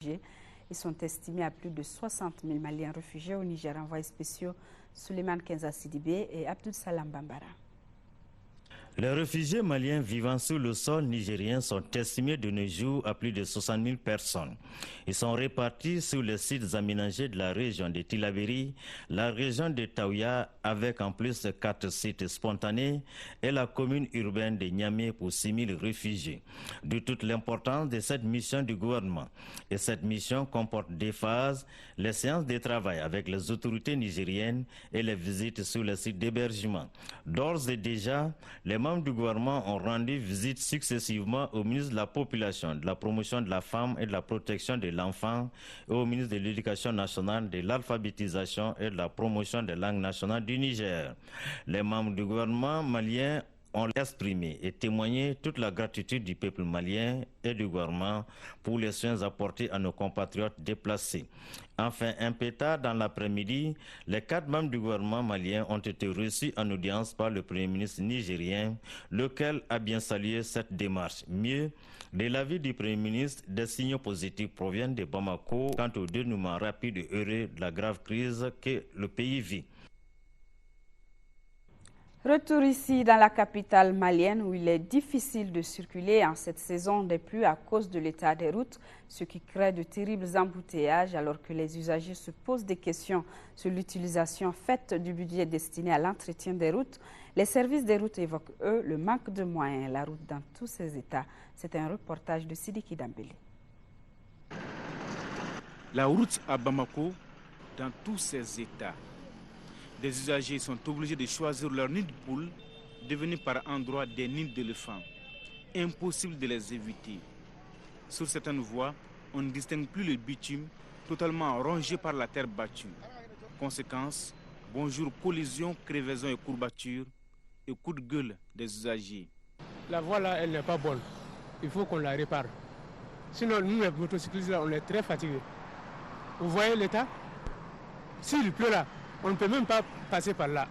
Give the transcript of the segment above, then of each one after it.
réfugiés. Ils sont estimés à plus de 60 000 Maliens réfugiés au Niger. Envoyés spéciaux Souleymane Kenza Sidibé et Abdul Salam Bambara. Les réfugiés maliens vivant sur le sol nigérien sont estimés de nos jours à plus de 60 000 personnes. Ils sont répartis sur les sites aménagés de la région de Tillabéri, la région de Taouya, avec en plus 4 sites spontanés, et la commune urbaine de Niamey pour 6 000 réfugiés. De toute l'importance de cette mission du gouvernement. Et cette mission comporte des phases, les séances de travail avec les autorités nigériennes et les visites sur les sites d'hébergement. D'ores et déjà, les membres du gouvernement ont rendu visite successivement au ministre de la Population, de la Promotion de la Femme et de la Protection de l'Enfant et au ministre de l'Éducation nationale, de l'Alphabétisation et de la Promotion des langues nationales du Niger. Les membres du gouvernement malien ont exprimé et témoigné toute la gratitude du peuple malien et du gouvernement pour les soins apportés à nos compatriotes déplacés. Enfin, un peu tard dans l'après-midi, les 4 membres du gouvernement malien ont été reçus en audience par le Premier ministre nigérien, lequel a bien salué cette démarche. Mieux, de l'avis du Premier ministre, des signaux positifs proviennent de Bamako quant au dénouement rapide et heureux de la grave crise que le pays vit. Retour ici dans la capitale malienne où il est difficile de circuler en cette saison des pluies à cause de l'état des routes, ce qui crée de terribles embouteillages alors que les usagers se posent des questions sur l'utilisation faite du budget destiné à l'entretien des routes. Les services des routes évoquent, eux, le manque de moyens, la route dans tous ses états. C'est un reportage de Sidiki Dambélé. La route à Bamako dans tous ses états. Des usagers sont obligés de choisir leur nid de poule, devenus par endroits des nids d'éléphants. Impossible de les éviter. Sur certaines voies, on ne distingue plus le bitume, totalement rongé par la terre battue. Conséquence, bonjour collisions, crevaisons et courbatures, et coups de gueule des usagers. La voie là, elle n'est pas bonne. Il faut qu'on la répare. Sinon, nous les motocyclistes là, on est très fatigués. Vous voyez l'état? S'il pleut là, on ne peut même pas passer par là.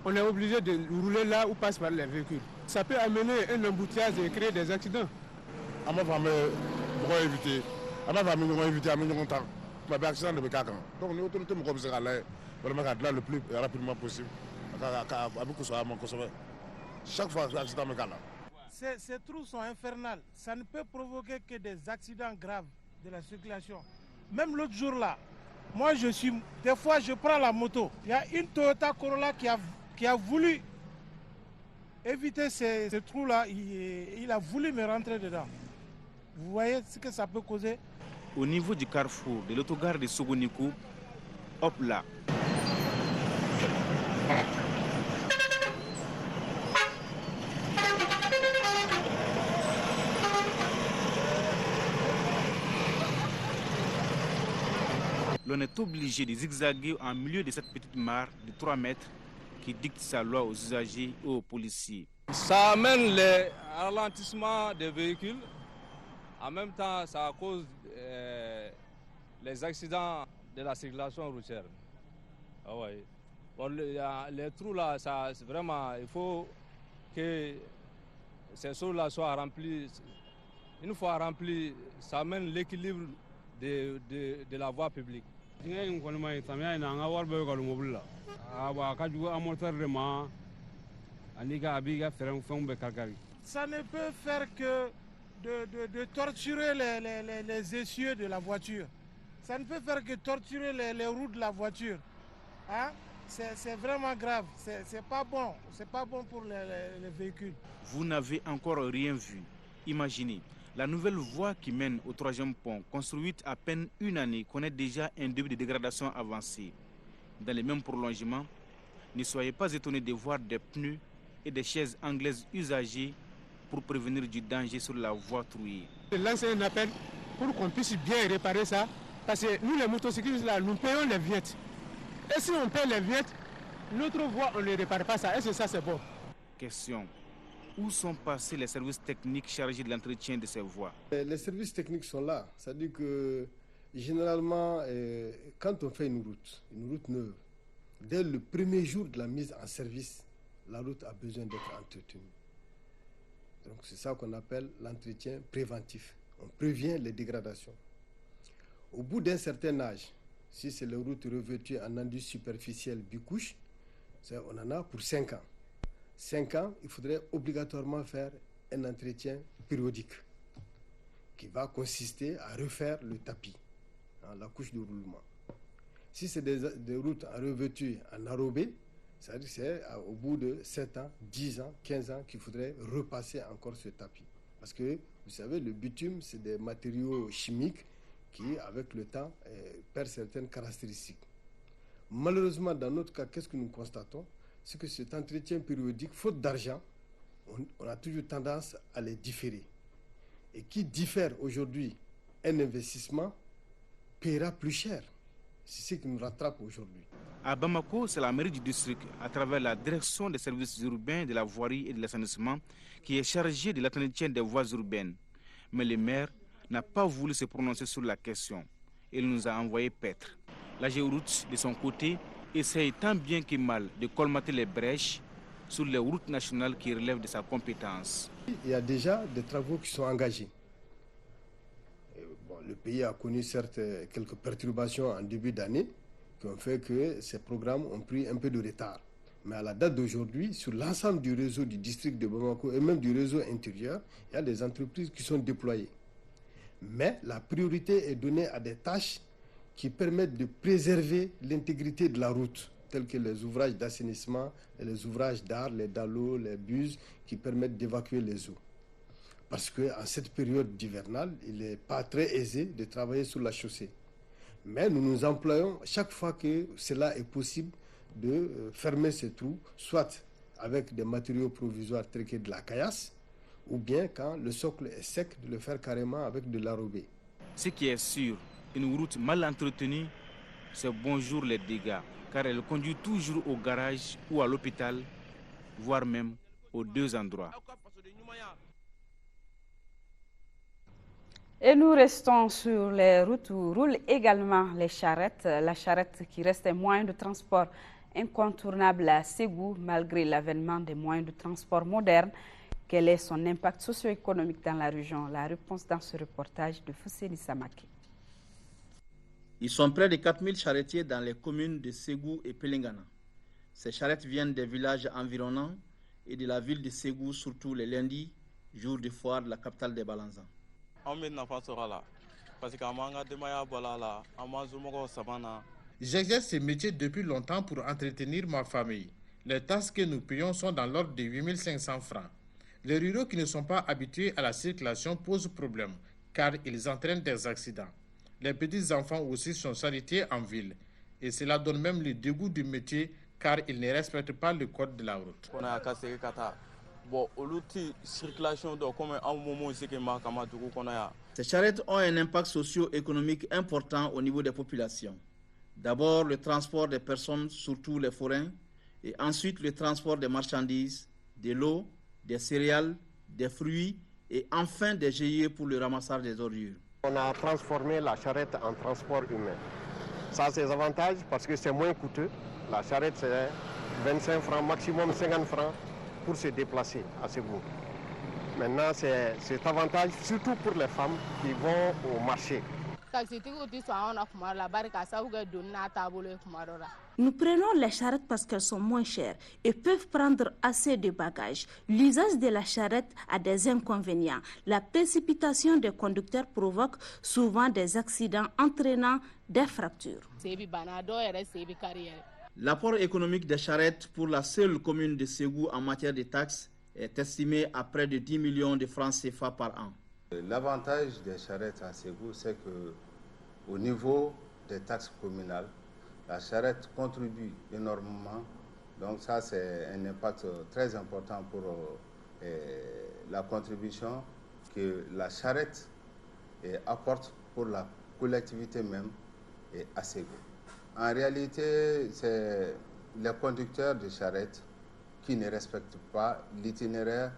On est obligé de rouler là où passent par les véhicules. Ça peut amener un embouteillage et créer des accidents. À ma famille, pourquoi éviter? À ma famille, nous éviter à mon temps. Ma accident de mes caca. Donc, nous autorités me comme ça là, là le plus rapidement possible. Chaque fois, l'accident me gala. Ces trous sont infernales. Ça ne peut provoquer que des accidents graves de la circulation. Même l'autre jour là, moi, des fois, je prends la moto. Il y a une Toyota Corolla qui a voulu éviter ce trou-là. Il a voulu me rentrer dedans. Vous voyez ce que ça peut causer? Au niveau du carrefour de l'autogare de Sogonikou, hop là. L'on est obligé de zigzaguer en milieu de cette petite mare de 3 mètres qui dicte sa loi aux usagers et aux policiers. Ça amène les ralentissements des véhicules. En même temps, ça cause les accidents de la circulation routière. Ah ouais. Bon, les trous là, vraiment, il faut que ces trous-là soient remplis. Une fois remplis, ça amène l'équilibre de la voie publique. Ça ne peut faire que de torturer les essieux de la voiture. Ça ne peut faire que torturer les roues de la voiture. Hein? C'est vraiment grave. C'est pas bon. C'est pas bon pour les véhicules. Vous n'avez encore rien vu. Imaginez. La nouvelle voie qui mène au 3e pont, construite à peine une année, connaît déjà un début de dégradation avancée. Dans les mêmes prolongements, ne soyez pas étonnés de voir des pneus et des chaises anglaises usagées pour prévenir du danger sur la voie trouée. Je lance un appel pour qu'on puisse bien réparer ça, parce que nous les motocyclistes là, nous payons les viettes. Et si on paye les viettes, notre voie, on ne répare pas ça. Est-ce que ça c'est bon? Question. Où sont passés les services techniques chargés de l'entretien de ces voies? Les services techniques sont là. C'est-à-dire que généralement, quand on fait une route neuve, dès le premier jour de la mise en service, la route a besoin d'être entretenue. Donc c'est ça qu'on appelle l'entretien préventif. On prévient les dégradations. Au bout d'un certain âge, si c'est les routes revêtues en enduit superficiel bicouche, on en a pour 5 ans. 5 ans, il faudrait obligatoirement faire un entretien périodique qui va consister à refaire le tapis, la couche de roulement. Si c'est des routes revêtues en enrobé, c'est-à-dire que c'est au bout de 7 ans, 10 ans, 15 ans qu'il faudrait repasser encore ce tapis. Parce que, vous savez, le bitume, c'est des matériaux chimiques qui, avec le temps, perdent certaines caractéristiques. Malheureusement, dans notre cas, qu'est-ce que nous constatons? C'est que cet entretien périodique, faute d'argent, on a toujours tendance à les différer. Et qui diffère aujourd'hui un investissement paiera plus cher. C'est ce qui nous rattrape aujourd'hui. À Bamako, c'est la mairie du district, à travers la direction des services urbains, de la voirie et de l'assainissement, qui est chargée de l'entretien des voies urbaines. Mais le maire n'a pas voulu se prononcer sur la question. Il nous a envoyé paître. La Géoroute, de son côté, essaye tant bien que mal de colmater les brèches sur les routes nationales qui relèvent de sa compétence. Il y a déjà des travaux qui sont engagés. Le pays a connu certes quelques perturbations en début d'année qui ont fait que ces programmes ont pris un peu de retard. Mais à la date d'aujourd'hui, sur l'ensemble du réseau du district de Bamako et même du réseau intérieur, il y a des entreprises qui sont déployées. Mais la priorité est donnée à des tâches qui permettent de préserver l'intégrité de la route, tels que les ouvrages d'assainissement et les ouvrages d'art, les dallos, les buses, qui permettent d'évacuer les eaux. Parce qu'en cette période hivernale, il n'est pas très aisé de travailler sur la chaussée. Mais nous nous employons chaque fois que cela est possible de fermer ces trous, soit avec des matériaux provisoires tels que de la caillasse, ou bien quand le socle est sec, de le faire carrément avec de l'enrobé. Ce qui est sûr, une route mal entretenue, c'est bonjour les dégâts, car elle conduit toujours au garage ou à l'hôpital, voire même aux deux endroits. Et nous restons sur les routes où roulent également les charrettes. La charrette qui reste un moyen de transport incontournable à Ségou malgré l'avènement des moyens de transport modernes. Quel est son impact socio-économique dans la région? La réponse dans ce reportage de Fousseni Samake. Ils sont près de 4000 charretiers dans les communes de Ségou et Pelengana. Ces charrettes viennent des villages environnants et de la ville de Ségou, surtout les lundis, jour de foire de la capitale des Balanzans. J'exerce ce métier depuis longtemps pour entretenir ma famille. Les taxes que nous payons sont dans l'ordre de 8500 francs. Les ruraux qui ne sont pas habitués à la circulation posent problème, car ils entraînent des accidents. Les petits-enfants aussi sont salués en ville. Et cela donne même le dégoût du métier, car ils ne respectent pas le code de la route. Ces charrettes ont un impact socio-économique important au niveau des populations. D'abord, le transport des personnes, surtout les forains, et ensuite le transport des marchandises, de l'eau, des céréales, des fruits et enfin des GIE pour le ramassage des ordures. On a transformé la charrette en transport humain. Ça a ses avantages parce que c'est moins coûteux. La charrette, c'est 25 francs, maximum 50 francs pour se déplacer à Ségou. Maintenant, c'est cet avantage surtout pour les femmes qui vont au marché. Nous prenons les charrettes parce qu'elles sont moins chères et peuvent prendre assez de bagages. L'usage de la charrette a des inconvénients. La précipitation des conducteurs provoque souvent des accidents entraînant des fractures. L'apport économique des charrettes pour la seule commune de Ségou en matière de taxes est estimé à près de 10 millions de francs CFA par an. L'avantage des charrettes à Ségou, c'est qu'au niveau des taxes communales, la charrette contribue énormément. Donc ça, c'est un impact très important pour la contribution que la charrette apporte pour la collectivité même à Ségou. En réalité, c'est les conducteurs de charrettes qui ne respectent pas l'itinéraire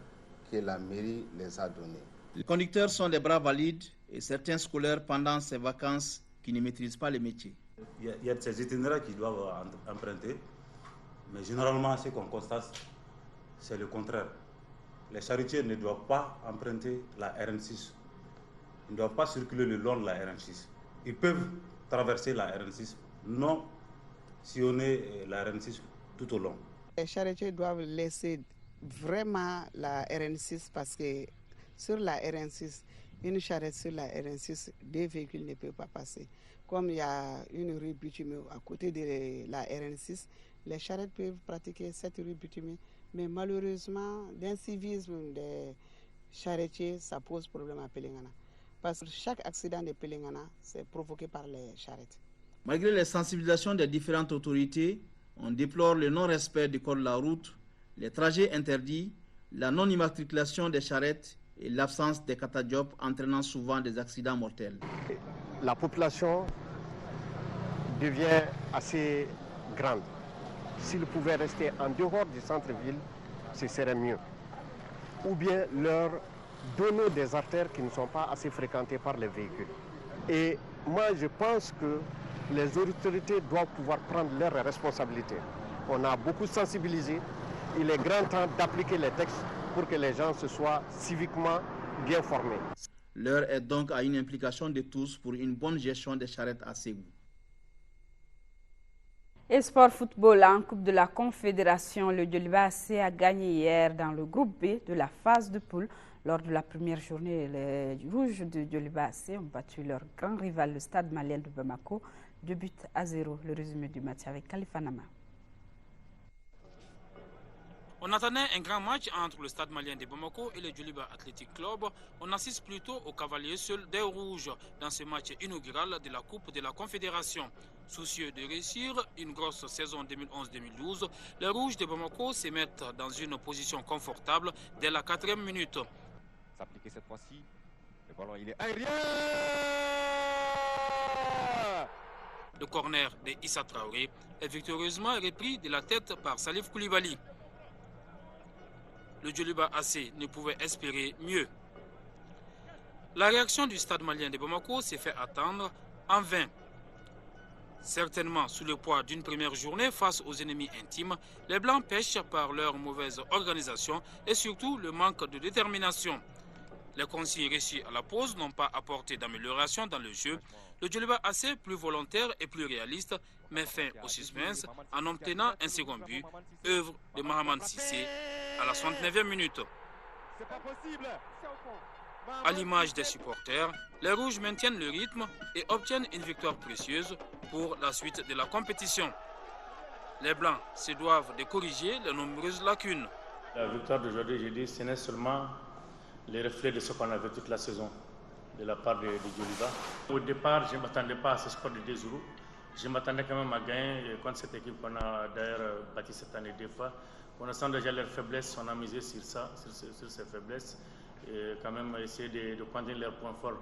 que la mairie les a donné. Les conducteurs sont des bras valides et certains scolaires pendant ces vacances qui ne maîtrisent pas le métier. Il y a ces itinéraires qui doivent emprunter, mais généralement ce qu'on constate, c'est le contraire. Les charretiers ne doivent pas emprunter la RN6. Ils ne doivent pas circuler le long de la RN6. ils peuvent traverser la RN6, non sillonner la RN6 tout au long. Les charretiers doivent laisser vraiment la RN6 parce que sur la RN6, une charrette sur la RN6, deux véhicules ne peuvent pas passer. Comme il y a une rue bitumée à côté de la RN6, les charrettes peuvent pratiquer cette rue bitumée, mais malheureusement, l'incivisme des charretiers, ça pose problème à Pelengana. Parce que chaque accident de Pelengana, c'est provoqué par les charrettes. Malgré les sensibilisations des différentes autorités, on déplore le non-respect du code de la route, les trajets interdits, la non-immatriculation des charrettes et l'absence des catadiopes entraînant souvent des accidents mortels. La population devient assez grande. S'ils pouvaient rester en dehors du centre-ville, ce serait mieux. Ou bien leur donner des artères qui ne sont pas assez fréquentées par les véhicules. Et moi, je pense que les autorités doivent pouvoir prendre leurs responsabilités. On a beaucoup sensibilisé. Il est grand temps d'appliquer les textes pour que les gens se soient civiquement bien formés. L'heure est donc à une implication de tous pour une bonne gestion des charrettes à Ségou. Et sport football en Coupe de la Confédération, le Djoliba AC a gagné hier dans le groupe B de la phase de poule. Lors de la première journée, les Rouges de Djoliba AC ont battu leur grand rival, le Stade malien de Bamako, 2-0. Le résumé du match avec Khalifa Nama. On attendait un grand match entre le Stade malien de Bamako et le Djoliba Athletic Club. On assiste plutôt aux cavaliers seuls des Rouges dans ce match inaugural de la Coupe de la Confédération. Soucieux de réussir une grosse saison 2011-2012, les Rouges de Bamako se mettent dans une position confortable dès la 4e minute. S'appliquer cette fois-ci, le ballon il est aérien. Le corner de Issa Traoré est victorieusement repris de la tête par Salif Koulibaly. Le Djoliba AC ne pouvait espérer mieux. La réaction du Stade malien de Bamako s'est fait attendre en vain. Certainement sous le poids d'une première journée face aux ennemis intimes, les Blancs pêchent par leur mauvaise organisation et surtout le manque de détermination. Les consignes reçues à la pause n'ont pas apporté d'amélioration dans le jeu. Le Djoliba AC, plus volontaire et plus réaliste, met fin au suspense en obtenant un second but, œuvre de Mahaman Sissé à la 69e minute. À l'image des supporters, les Rouges maintiennent le rythme et obtiennent une victoire précieuse pour la suite de la compétition. Les Blancs se doivent de corriger les nombreuses lacunes. La victoire d'aujourd'hui, je dis, ce n'est seulement les reflets de ce qu'on avait toute la saison de la part de Djoliba. Au départ, je ne m'attendais pas à ce score de 2-0. Je m'attendais quand même à gagner contre cette équipe qu'on a d'ailleurs bâtie cette année 2 fois. Connaissant déjà leurs faiblesses, on a misé sur ça, sur ces faiblesses, et quand même essayé de contenir leurs points forts.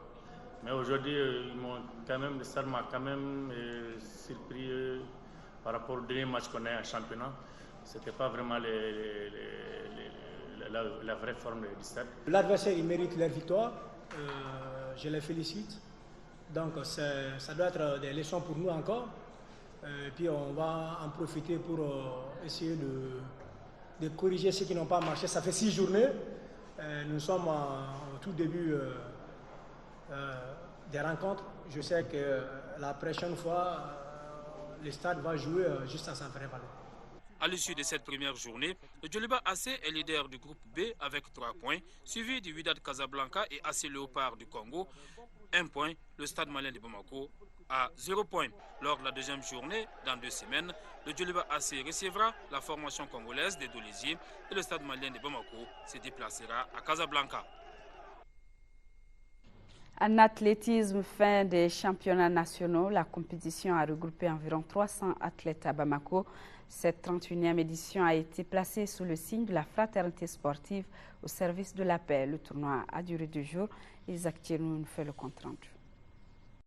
Mais aujourd'hui, le Stade m'a quand même surpris par rapport au dernier match qu'on a en championnat. Ce n'était pas vraiment la vraie forme du Stade. L'adversaire, il mérite leur victoire. Je les félicite. Donc ça doit être des leçons pour nous encore. Puis on va en profiter pour essayer de corriger ceux qui n'ont pas marché. Ça fait 6 journées. Nous sommes au tout début des rencontres. Je sais que la prochaine fois, le Stade va jouer juste à sa vraie valeur. À l'issue de cette première journée, le Djoliba AC est leader du groupe B avec 3 points, suivi du Wydad Casablanca et AC Léopard du Congo, 1 point. Le Stade malien de Bamako à 0 point. Lors de la deuxième journée, dans 2 semaines, le Djoliba AC recevra la formation congolaise des Dolisiers et le Stade malien de Bamako se déplacera à Casablanca. En athlétisme, fin des championnats nationaux, la compétition a regroupé environ 300 athlètes à Bamako. Cette 31e édition a été placée sous le signe de la fraternité sportive au service de la paix. Le tournoi a duré 2 jours. Isaac Thierno nous fait le compte rendu.